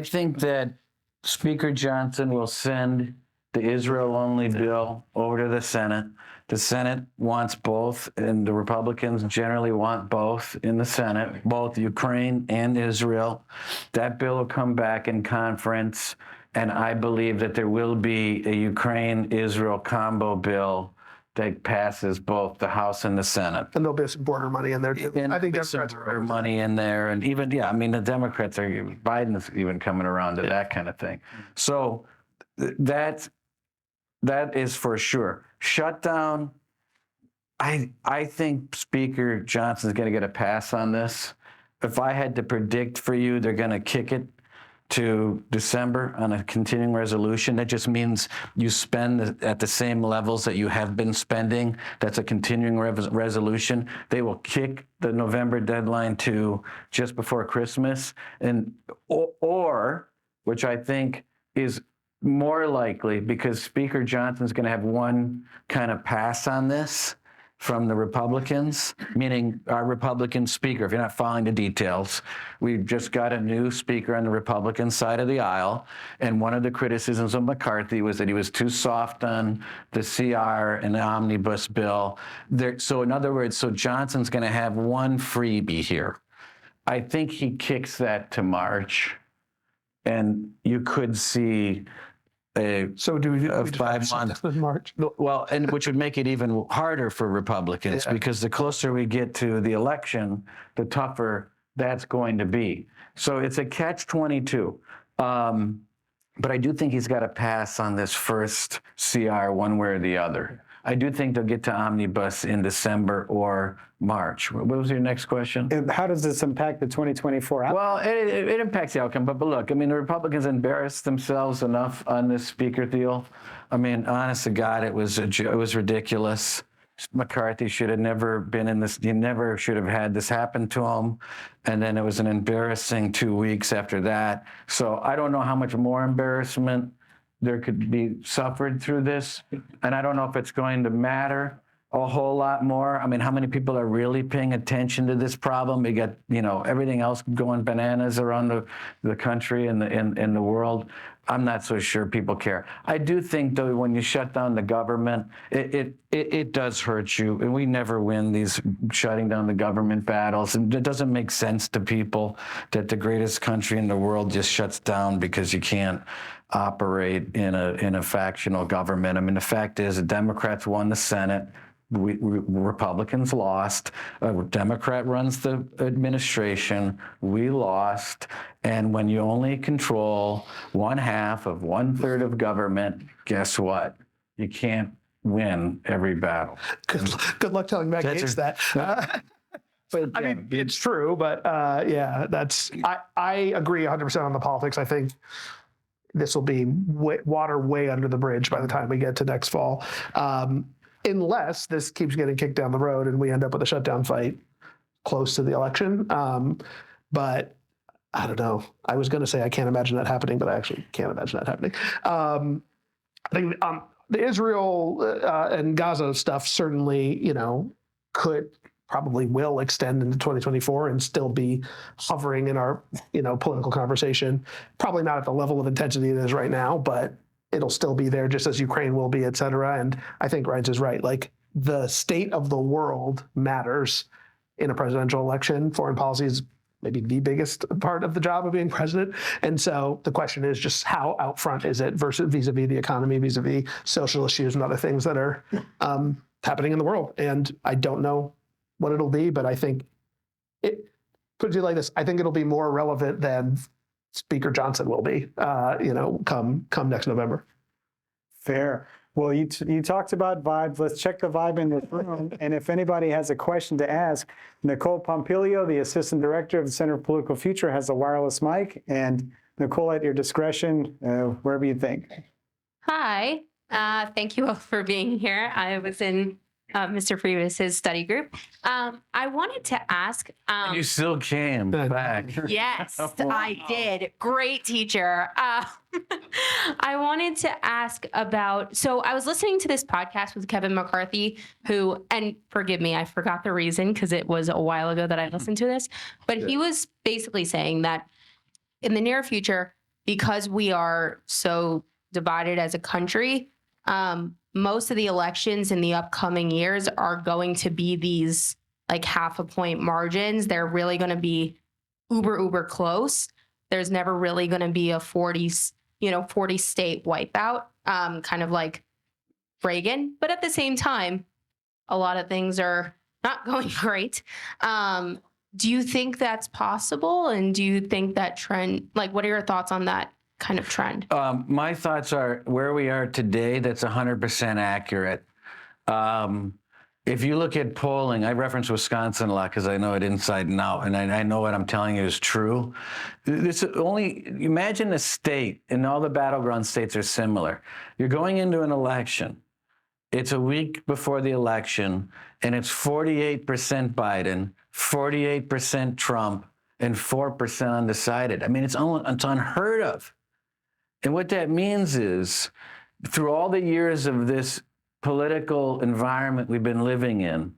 think that Speaker Johnson will send the Israel-only bill over to the Senate. The Senate wants both, and the Republicans generally want both in the Senate, both Ukraine and Israel. That bill will come back in conference, and I believe that there will be a Ukraine-Israel combo bill that passes both the House and the Senate. And there'll be some border money in there too. And I think there's some Democrats border money in there, and even the Democrats are, Biden's even coming around to that kind of thing. So that is for sure. Shutdown. I think Speaker Johnson's going to get a pass on this. If I had to predict for you, they're going to kick it to December on a continuing resolution. That just means you spend at the same levels that you have been spending. That's a continuing resolution. They will kick the November deadline to just before Christmas, or which I think is more likely because Speaker Johnson's going to have one kind of pass on this from the Republicans, meaning our Republican speaker. If you're not following the details, we've just got a new speaker on the Republican side of the aisle. And one of the criticisms of McCarthy was that he was too soft on the CR and the omnibus bill. So in other words, so Johnson's going to have one freebie here. I think he kicks that to March, and you could see So do we a 5 month in March? well, and which would make it even harder for Republicans because the closer we get to the election, the tougher that's going to be. So it's a catch-22. But I do think he's got to pass on this first CR one way or the other. I do think they'll get to omnibus in December or March. What was your next question? How does this impact the 2024 outcome? Well, it impacts the outcome, but look, I mean, the Republicans embarrassed themselves enough on this speaker deal. I mean, honest to God, it was ridiculous. McCarthy should have never been in this. He never should have had this happen to him. And then it was an embarrassing 2 weeks after that. So I don't know how much more embarrassment there could be suffered through this. And I don't know if it's going to matter a whole lot more. I mean, how many people are really paying attention to this problem? We got, everything else going bananas around the country and the world. I'm not so sure people care. I do think, though, when you shut down the government, it does hurt you. And we never win these shutting down the government battles. And it doesn't make sense to people that the greatest country in the world just shuts down because you can't operate in a factional government. I mean, the fact is the Democrats won the Senate. Republicans lost. A Democrat runs the administration. We lost. And when you only control 1/2 of 1/3 of government, guess what? You can't win every battle. Good luck telling Matt Gaetz that. But, I mean, it's true, but I agree 100% on the politics. I think this will be water way under the bridge by the time we get to next fall. Unless this keeps getting kicked down the road and we end up with a shutdown fight close to the election. But I don't know. I was going to say I can't imagine that happening, but I actually can't imagine that happening. I think the Israel and Gaza stuff certainly, probably will extend into 2024 and still be hovering in our, political conversation. Probably not at the level of intensity it is right now, but it'll still be there just as Ukraine will be, et cetera. And I think Reince is right. Like, the state of the world matters in a presidential election. Foreign policy is maybe the biggest part of the job of being president. And so the question is just how out front is it versus vis-a-vis the economy, vis-a-vis social issues and other things that are happening in the world. And I don't know what it'll be, but I think put it like this, I think it'll be more relevant than Speaker Johnson will be, come next November. Fair. Well, you talked about vibes. Let's check the vibe in this room. And if anybody has a question to ask, Nicole Pompilio, the Assistant Director of the Center for Political Future, has a wireless mic. And Nicole, at your discretion, wherever you think. Hi. Thank you all for being here. I was in Mr. Priebus' study group. I wanted to ask. You still came back. Yes, Wow. I did. Great teacher. I wanted to ask about, so I was listening to this podcast with Kevin McCarthy, who, and forgive me, I forgot the reason because it was a while ago that I listened to this, but he was basically saying that in the near future, because we are so divided as a country, most of the elections in the upcoming years are going to be these like 0.5 point margins. They're really going to be uber close. There's never really going to be a 40 state wipeout, kind of like Reagan. But at the same time, a lot of things are not going great. Do you think that's possible? And do you think that trend, like, what are your thoughts on that kind of trend? My thoughts are where we are today, that's 100% accurate. If you look at polling, I reference Wisconsin a lot because I know it inside and out, and I know what I'm telling you is true. Imagine a state, and all the battleground states are similar. You're going into an election. It's a week before the election, and it's 48% Biden, 48% Trump, and 4% undecided. I mean, it's unheard of. And what that means is, through all the years of this political environment we've been living in,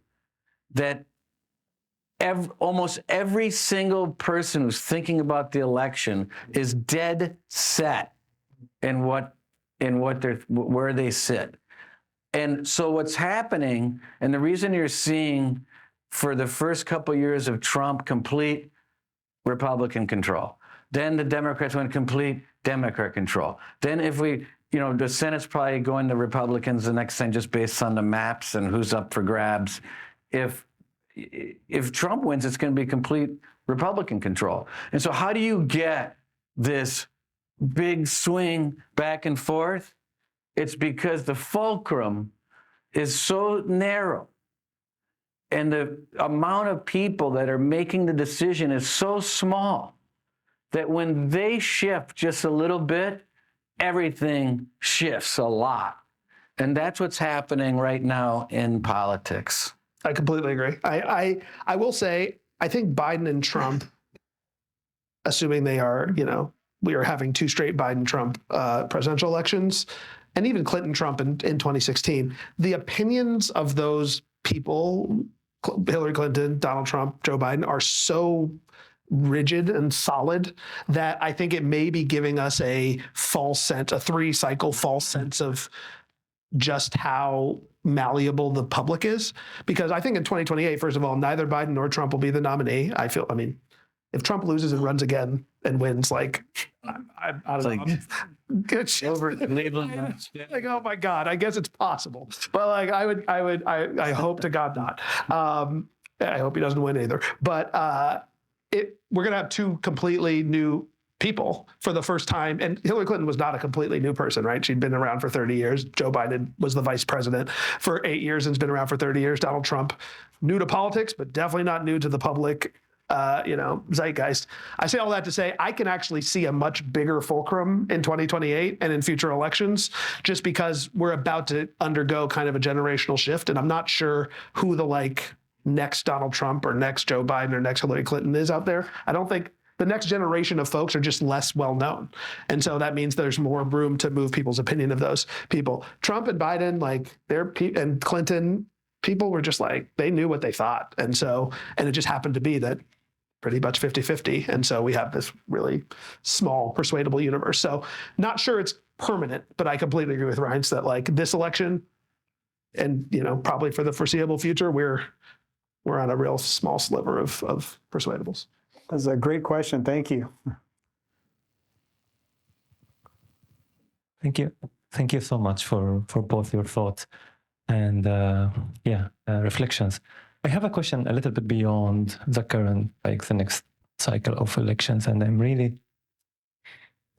that almost every single person who's thinking about the election is dead set in where they sit. And so what's happening, and the reason you're seeing for the first couple of years of Trump complete Republican control, then the Democrats went complete Democrat control. Then if we, the Senate's probably going to Republicans the next thing just based on the maps and who's up for grabs. If Trump wins, it's going to be complete Republican control. And so how do you get this big swing back and forth? It's because the fulcrum is so narrow and the amount of people that are making the decision is so small that when they shift just a little bit, everything shifts a lot. And that's what's happening right now in politics. I completely agree. I will say, I think Biden and Trump, assuming they are, we are having 2 straight Biden-Trump presidential elections, and even Clinton-Trump in 2016, the opinions of those people, Hillary Clinton, Donald Trump, Joe Biden, are so rigid and solid that I think it may be giving us a 3-cycle false sense of just how malleable the public is. Because I think in 2028, first of all, neither Biden nor Trump will be the nominee. If Trump loses and runs again and wins, I don't know. Good shit. Like, oh my God, I guess it's possible. But I hope to God not. I hope he doesn't win either. But we're gonna have 2 completely new people for the first time. And Hillary Clinton was not a completely new person, right? She'd been around for 30 years. Joe Biden was the vice president for 8 years and has been around for 30 years. Donald Trump, new to politics, but definitely not new to the public zeitgeist. I say all that to say I can actually see a much bigger fulcrum in 2028 and in future elections, just because we're about to undergo kind of a generational shift. And I'm not sure who the next Donald Trump or next Joe Biden or next Hillary Clinton is out there. I don't think the next generation of folks are just less well known. And so that means there's more room to move people's opinion of those people. Trump and Biden, and Clinton, people were just they knew what they thought. And it just happened to be that pretty much 50-50. And so we have this really small persuadable universe. So not sure it's permanent, but I completely agree with Reince that this election and, probably for the foreseeable future, we're on a real small sliver of persuadables. That's a great question. Thank you. Thank you. Thank you so much for both your thoughts and reflections. I have a question a little bit beyond the current, the next cycle of elections. And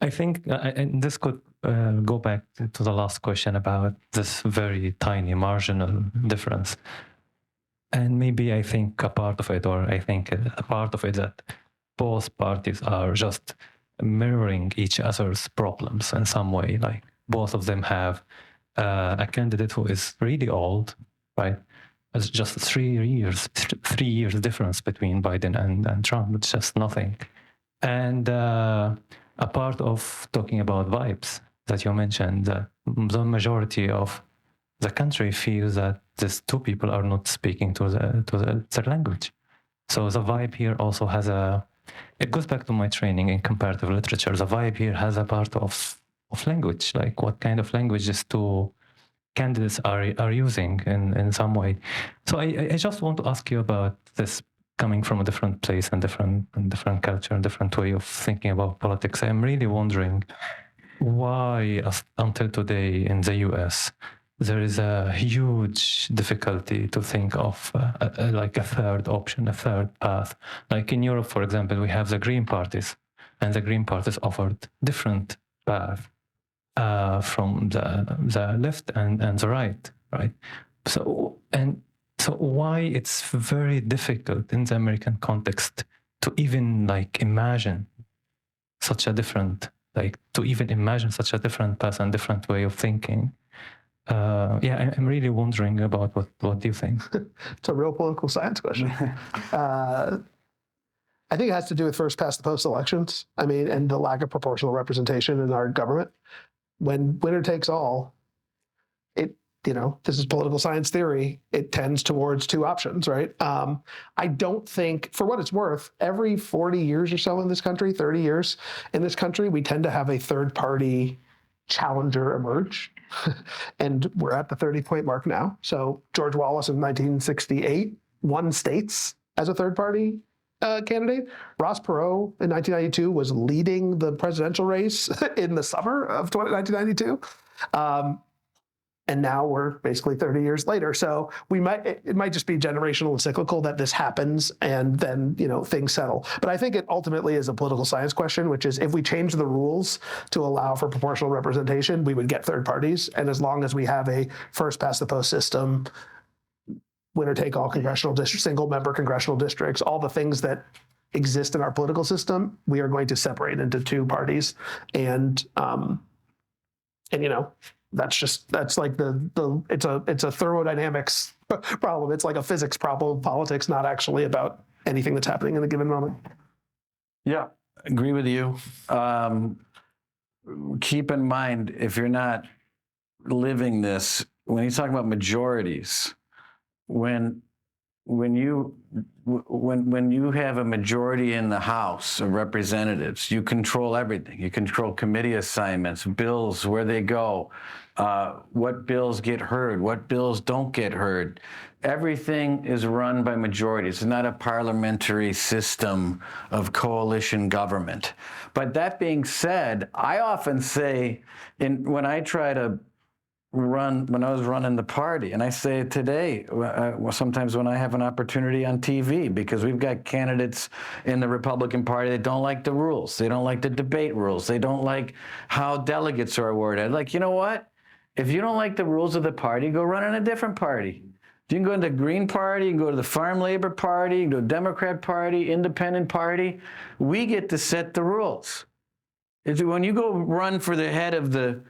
I think, and this could go back to the last question about this very tiny marginal difference. And maybe I think a part of it that both parties are just mirroring each other's problems in some way. Both of them have a candidate who is really old, right? It's just 3 years difference between Biden and Trump. It's just nothing. And a part of talking about vibes that you mentioned, the majority of the country feels that these 2 people are not speaking to their language. So the vibe here also has it goes back to my training in comparative literature. The vibe here has a part of language, what kind of language these 2 candidates are using in some way. So I just want to ask you about this coming from a different place and different culture and different way of thinking about politics. I'm really wondering why until today in the US, there is a huge difficulty to think of a third option, a third path. In Europe, for example, we have the Green parties, and the Green parties offered different paths from the left and the right. So why it's very difficult in the American context to even imagine such a different path and different way of thinking. I'm really wondering about what do you think? It's a real political science question. I think it has to do with first past the post elections. I mean, and the lack of proportional representation in our government. When winner takes all, this is political science theory. It tends towards two options, right? I don't think, for what it's worth, every 40 years or so in this country, 30 years in this country, we tend to have a third party challenger emerge. And we're at the 30-point mark now. So George Wallace in 1968 won states as a third party candidate. Ross Perot in 1992 was leading the presidential race in the summer of 1992. And now we're basically 30 years later. So it might just be generational and cyclical that this happens and then, things settle. But I think it ultimately is a political science question, which is if we change the rules to allow for proportional representation, we would get third parties. And as long as we have a first past the post system, winner take all congressional districts, single member congressional districts, all the things that exist in our political system, we are going to separate into two parties. And that's like it's a thermodynamics problem. It's like a physics problem. Politics, not actually about anything that's happening in a given moment. Yeah, agree with you. Keep in mind, if you're not living this, when you talk about majorities, when you have a majority in the House of Representatives, you control everything. You control committee assignments, bills, where they go, what bills get heard, what bills don't get heard. Everything is run by majorities. It's not a parliamentary system of coalition government. But that being said, I often say, when I was running the party, and I say it today, sometimes when I have an opportunity on TV, because we've got candidates in the Republican Party that don't like the rules. They don't like the debate rules. They don't like how delegates are awarded. Like, you know what? If you don't like the rules of the party, go run in a different party. You can go to the Green Party, you can go to the Farm Labor Party, you can go to the Democrat Party, Independent Party. We get to set the rules. When you go run for the head of the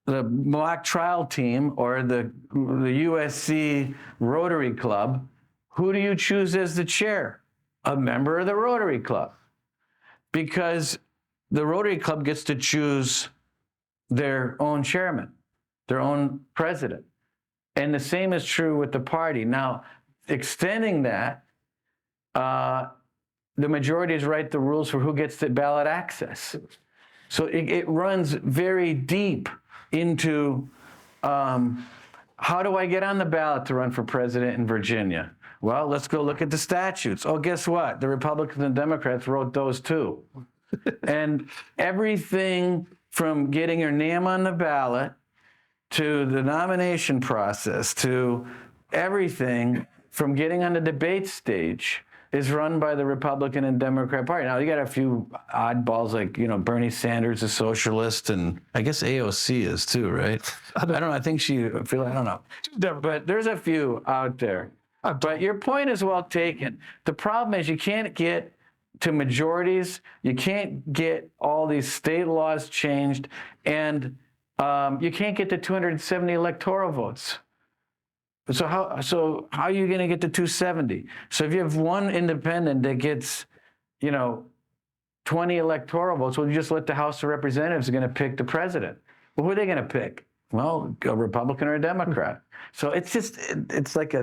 mock trial team or the USC Rotary Club, who do you choose as the chair? A member of the Rotary Club. Because the Rotary Club gets to choose their own chairman, their own president. And the same is true with the party. Now, extending that, the majorities write the rules for who gets the ballot access. So it runs very deep into how do I get on the ballot to run for president in Virginia? Well, let's go look at the statutes. Oh, guess what? The Republicans and Democrats wrote those too. And everything from getting your name on the ballot to the nomination process to everything from getting on the debate stage is run by the Republican and Democrat Party. Now, you got a few oddballs like, Bernie Sanders is socialist, and I guess AOC is too, right? I don't know. I think I don't know. But there's a few out there. But your point is well taken. The problem is you can't get to majorities. You can't get all these state laws changed, and you can't get to 270 electoral votes. So how are you going to get to 270? So if you have one independent that gets, 20 electoral votes, well, you just let the House of Representatives are going to pick the president. Well, who are they going to pick? Well, a Republican or a Democrat. So it's like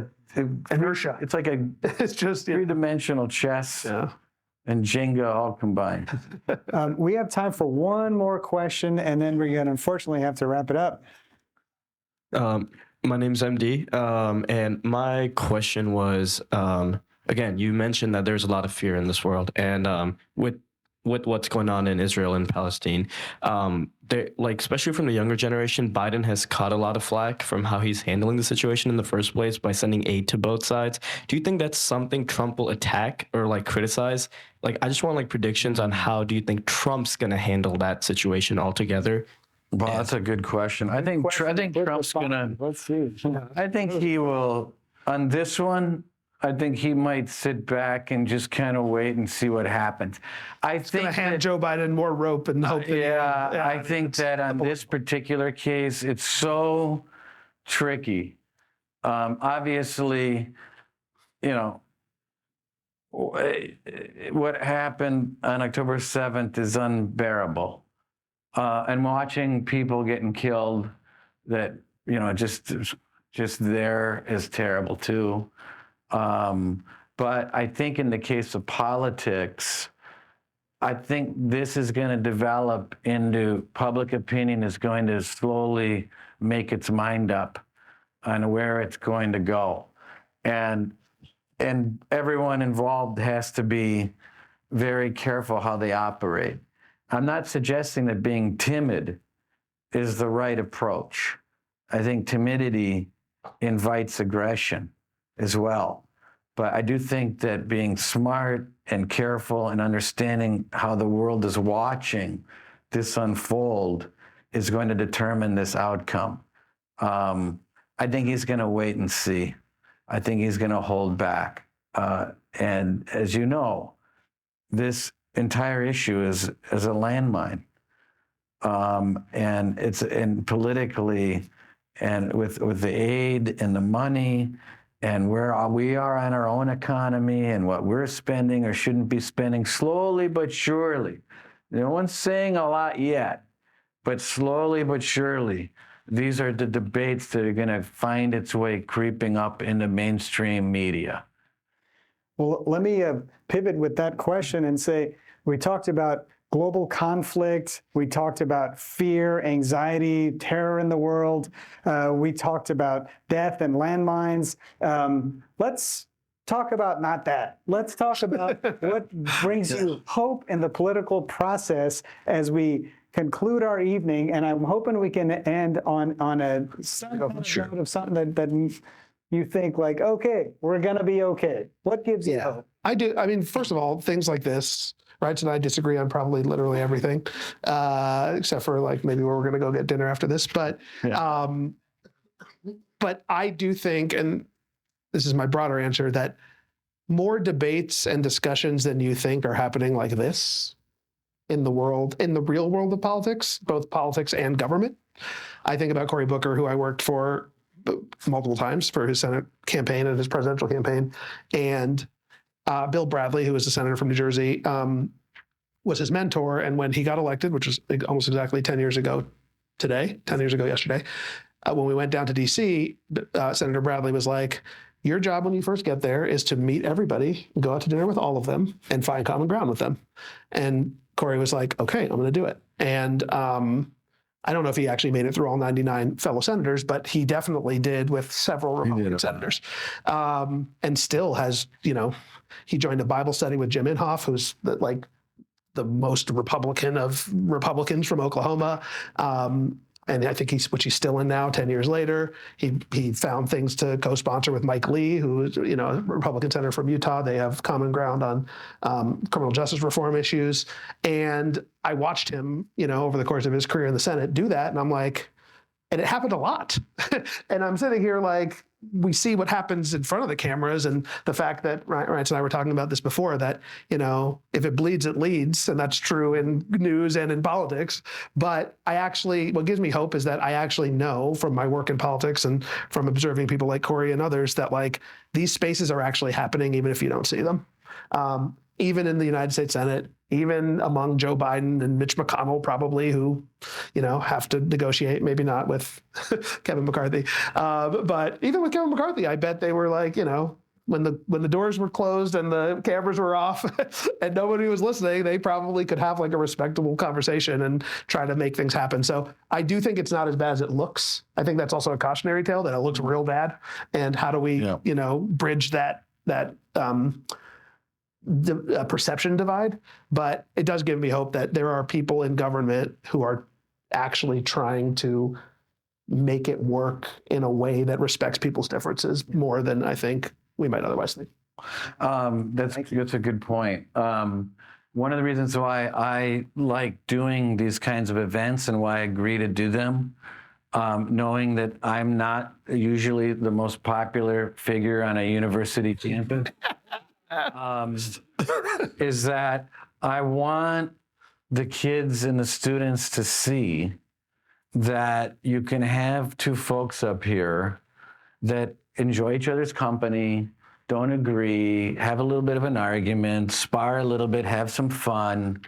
inertia. It's just three-dimensional chess. Yeah. And Jenga all combined. We have time for one more question, and then we're going to unfortunately have to wrap it up. My name's MD, and my question was, again, you mentioned that there's a lot of fear in this world, and with what's going on in Israel and Palestine, especially from the younger generation, Biden has caught a lot of flack from how he's handling the situation in the first place by sending aid to both sides. Do you think that's something Trump will attack or criticize? I just want predictions on how do you think Trump's going to handle that situation altogether? Well, that's a good question. I think Trump's gonna. Let's see. I think he will on this one. I think he might sit back and just kind of wait and see what happens. I think going to hand Joe Biden more rope and hope. I think that on this particular case, it's so tricky. Obviously, what happened on October 7th is unbearable. And watching people getting killed that, just there is terrible too. But I think in the case of politics, I think this is going to develop into public opinion is going to slowly make its mind up on where it's going to go. And everyone involved has to be very careful how they operate. I'm not suggesting that being timid is the right approach. I think timidity invites aggression as well. But I do think that being smart and careful and understanding how the world is watching this unfold is going to determine this outcome. I think he's going to wait and see. I think he's going to hold back. And as you know, this entire issue is a landmine. And politically, and with the aid and the money, and where we are on our own economy and what we're spending or shouldn't be spending, slowly but surely. No one's saying a lot yet, but slowly but surely, these are the debates that are going to find its way creeping up into mainstream media. Well, let me pivot with that question and say, we talked about global conflict. We talked about fear, anxiety, terror in the world. We talked about death and landmines. Let's talk about not that. Let's talk about what brings you hope in the political process as we conclude our evening. And I'm hoping we can end on a note of something that you think like, okay, we're going to be okay. What gives you hope? I do. I mean, first of all, things like this, Reince and I disagree on probably literally everything, except for like maybe where we're going to go get dinner after this. But I do think, and this is my broader answer, that more debates and discussions than you think are happening like this in the world, in the real world of politics, both politics and government. I think about Cory Booker, who I worked for multiple times for his Senate campaign and his presidential campaign, and Bill Bradley, who was a senator from New Jersey, was his mentor. And when he got elected, which was almost exactly 10 years ago yesterday, when we went down to DC, Senator Bradley was like, your job when you first get there is to meet everybody, go out to dinner with all of them, and find common ground with them. And Cory was like, okay, I'm going to do it. And I don't know if he actually made it through all 99 fellow senators, but he definitely did with several Republican senators. And still has, he joined a Bible study with Jim Inhofe, who's the most Republican of Republicans from Oklahoma. And I think he's still in now, 10 years later. He found things to co-sponsor with Mike Lee, who is, a Republican senator from Utah. They have common ground on criminal justice reform issues. And I watched him, over the course of his career in the Senate do that. And I'm like, and it happened a lot. And I'm sitting here like, we see what happens in front of the cameras, and the fact that Reince and I were talking about this before, that, if it bleeds, it leads. And that's true in news and in politics. But what gives me hope is that I actually know from my work in politics and from observing people like Cory and others that these spaces are actually happening, even if you don't see them. Even in the United States Senate, even among Joe Biden and Mitch McConnell, probably, who, have to negotiate, maybe not with Kevin McCarthy. But even with Kevin McCarthy, I bet they were like, when the doors were closed and the cameras were off and nobody was listening, they probably could have a respectable conversation and try to make things happen. So I do think it's not as bad as it looks. I think that's also a cautionary tale, that it looks real bad. And how do we, bridge that the perception divide? But it does give me hope that there are people in government who are actually trying to make it work in a way that respects people's differences more than I think we might otherwise think. That's a good point. One of the reasons why I like doing these kinds of events and why I agree to do them, knowing that I'm not usually the most popular figure on a university campus, is that I want the kids and the students to see that you can have two folks up here that enjoy each other's company, don't agree, have a little bit of an argument, spar a little bit, have some fun,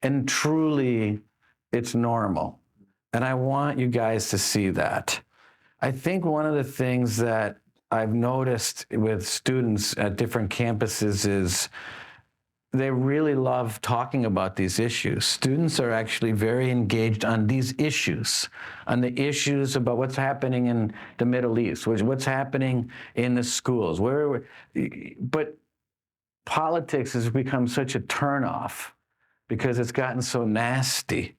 and truly, it's normal. And I want you guys to see that. I think one of the things that I've noticed with students at different campuses is they really love talking about these issues. Students are actually very engaged on these issues, on the issues about what's happening in the Middle East, what's happening in the schools. But politics has become such a turnoff because it's gotten so nasty.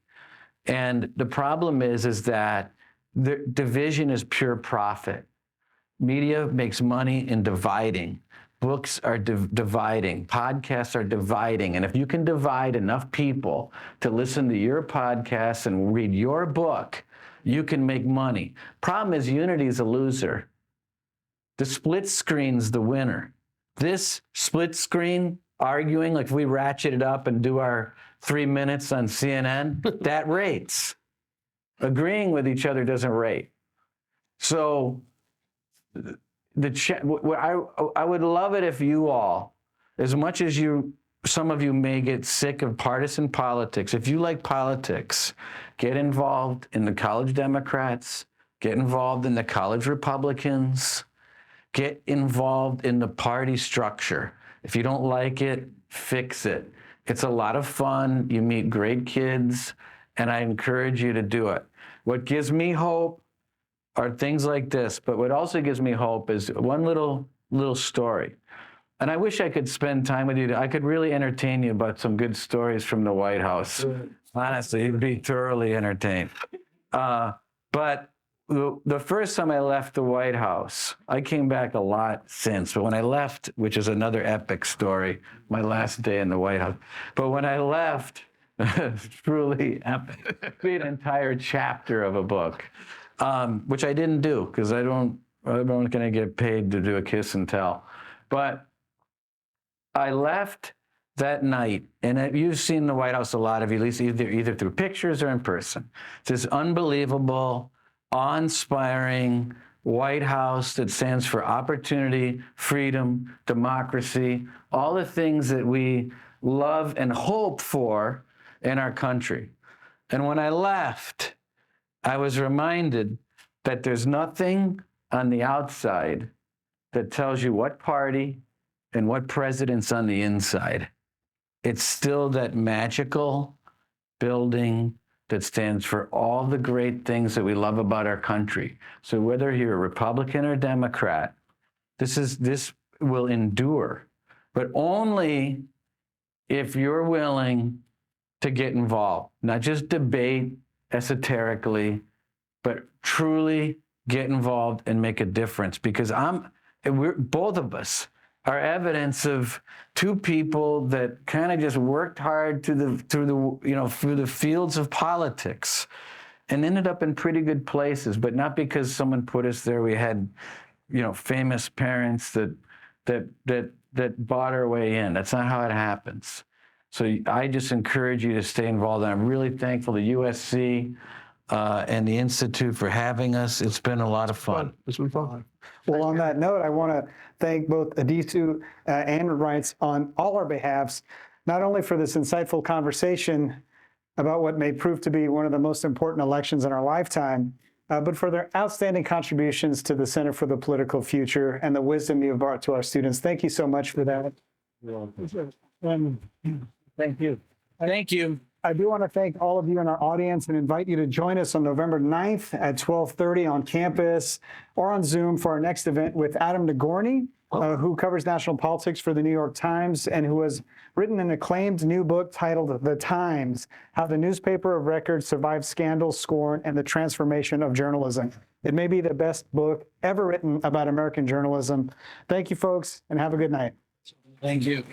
And the problem is that the division is pure profit. Media makes money in dividing. Books are dividing. Podcasts are dividing. And if you can divide enough people to listen to your podcast and read your book, you can make money. Problem is, unity is a loser. The split screen's the winner. This split screen arguing, like if we ratchet it up and do our 3 minutes on CNN, that rates. Agreeing with each other doesn't rate. So I would love it if you all, as much as some of you may get sick of partisan politics, if you like politics, get involved in the college Democrats, get involved in the college Republicans, get involved in the party structure. If you don't like it, fix it. It's a lot of fun. You meet great kids, and I encourage you to do it. What gives me hope are things like this, but what also gives me hope is one little story. And I wish I could spend time with you. I could really entertain you about some good stories from the White House. Honestly, you'd be thoroughly entertained. But the first time I left the White House, I came back a lot since, but when I left, which is another epic story, my last day in the White House. But when I left, truly epic, be an entire chapter of a book. Which I didn't do because I'm going to get paid to do a kiss and tell. But I left that night, and you've seen the White House, a lot of you, at least either through pictures or in person. It's this unbelievable, awe-inspiring White House that stands for opportunity, freedom, democracy, all the things that we love and hope for in our country. And when I left, I was reminded that there's nothing on the outside that tells you what party and what president's on the inside. It's still that magical building that stands for all the great things that we love about our country. So whether you're a Republican or Democrat, this will endure, but only if you're willing to get involved, not just debate esoterically, but truly get involved and make a difference. Because we're both of us are evidence of two people that kind of just worked hard through the fields of politics and ended up in pretty good places, but not because someone put us there. We had, famous parents that bought our way in. That's not how it happens. So I just encourage you to stay involved. And I'm really thankful to USC and the Institute for having us. It's been a lot of fun. It's been fun. Well, on that note, I want to thank both Addisu and Reince on all our behalves, not only for this insightful conversation about what may prove to be one of the most important elections in our lifetime, but for their outstanding contributions to the Center for the Political Future and the wisdom you've brought to our students. Thank you so much for that. Thank you. Thank you. I do want to thank all of you in our audience and invite you to join us on November 9th at 12:30 on campus or on Zoom for our next event with Adam Nagorny, who covers national politics for the New York Times and who has written an acclaimed new book titled The Times: How the Newspaper of Record Survived Scandal, Scorn, and the Transformation of Journalism. It may be the best book ever written about American journalism. Thank you, folks, and have a good night. Thank you.